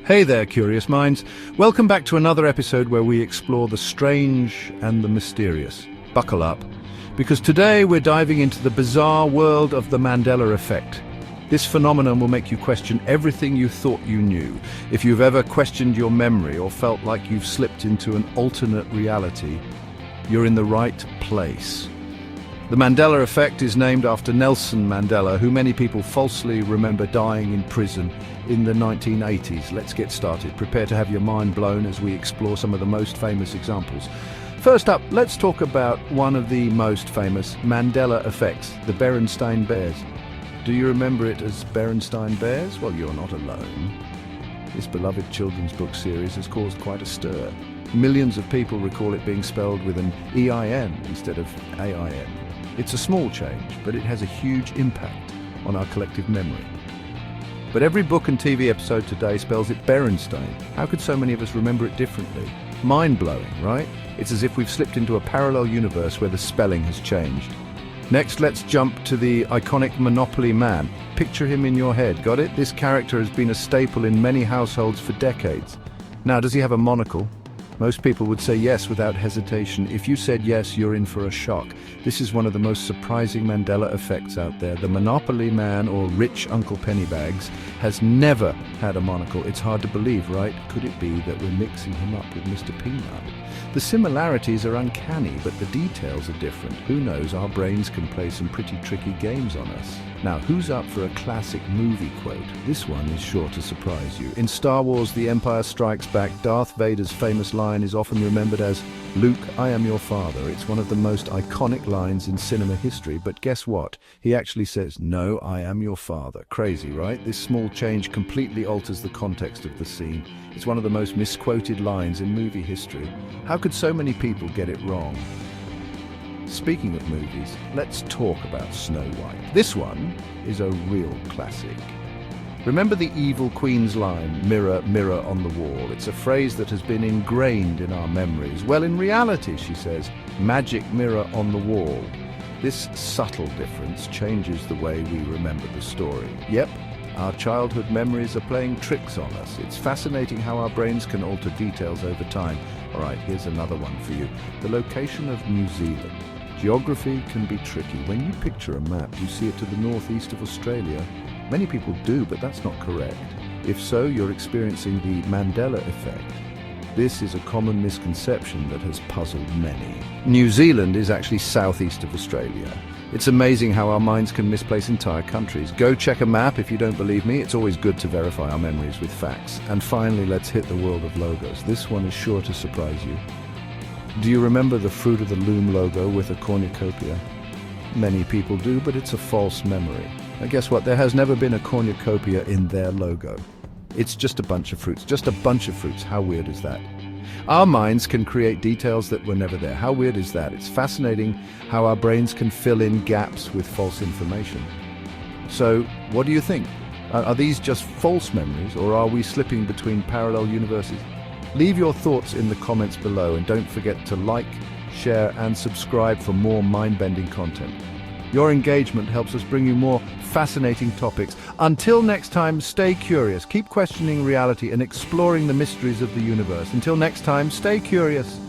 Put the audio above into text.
Hey there, curious minds. Welcome back to another episode where we explore the strange and the mysterious. Buckle up, because today we're diving into the bizarre world of the Mandela effect. This phenomenon will make you question everything you thought you knew. If you've ever questioned your memory or felt like you've slipped into an alternate reality, you're in the right place. The Mandela effect is named after Nelson Mandela, who many people falsely remember dying in prison in the 1980s. Let's get started. Prepare to have your mind blown as we explore some of the most famous examples. First up, let's talk about one of the most famous Mandela effects, the Berenstain Bears. Do you remember it as Berenstain Bears? Well, you're not alone. This beloved children's book series has caused quite a stir. Millions of people recall it being spelled with an E-I-N instead of A-I-N. It's a small change, but it has a huge impact on our collective memory. But every book and TV episode today spells it Berenstain. How could so many of us remember it differently? Mind-blowing, right? It's as if we've slipped into a parallel universe where the spelling has changed. Next, let's jump to the iconic Monopoly Man. Picture him in your head, got it? This character has been a staple in many households for decades. Now, does he have a monocle? Most people would say yes without hesitation. If you said yes, you're in for a shock. This is one of the most surprising Mandela effects out there. The Monopoly Man, or Rich Uncle Pennybags, has never had a monocle. It's hard to believe, right? Could it be that we're mixing him up with Mr. Peanut? The similarities are uncanny, but the details are different. Who knows, our brains can play some pretty tricky games on us. Now, who's up for a classic movie quote? This one is sure to surprise you. In Star Wars: The Empire Strikes Back, Darth Vader's famous line is often remembered as, "Luke, I am your father." It's one of the most iconic lines in cinema history, but guess what? He actually says, "No, I am your father." Crazy, right? This small change completely alters the context of the scene. It's one of the most misquoted lines in movie history. How could so many people get it wrong? Speaking of movies, let's talk about Snow White. This one is a real classic. Remember the evil queen's line, "Mirror, mirror on the wall"? It's a phrase that has been ingrained in our memories. Well, in reality, she says, "Magic mirror on the wall." This subtle difference changes the way we remember the story. Yep, our childhood memories are playing tricks on us. It's fascinating how our brains can alter details over time. All right, here's another one for you. The location of New Zealand. Geography can be tricky. When you picture a map, you see it to the northeast of Australia. Many people do, but that's not correct. If so, you're experiencing the Mandela effect. This is a common misconception that has puzzled many. New Zealand is actually southeast of Australia. It's amazing how our minds can misplace entire countries. Go check a map if you don't believe me. It's always good to verify our memories with facts. And finally, let's hit the world of logos. This one is sure to surprise you. Do you remember the Fruit of the Loom logo with a cornucopia? Many people do, but it's a false memory. And guess what? There has never been a cornucopia in their logo. It's just a bunch of fruits. Just a bunch of fruits. How weird is that? Our minds can create details that were never there. How weird is that? It's fascinating how our brains can fill in gaps with false information. So, what do you think? Are these just false memories, or are we slipping between parallel universes? Leave your thoughts in the comments below, and don't forget to like, share, and subscribe for more mind-bending content. Your engagement helps us bring you more fascinating topics. Until next time, stay curious, keep questioning reality, and exploring the mysteries of the universe. Until next time, stay curious.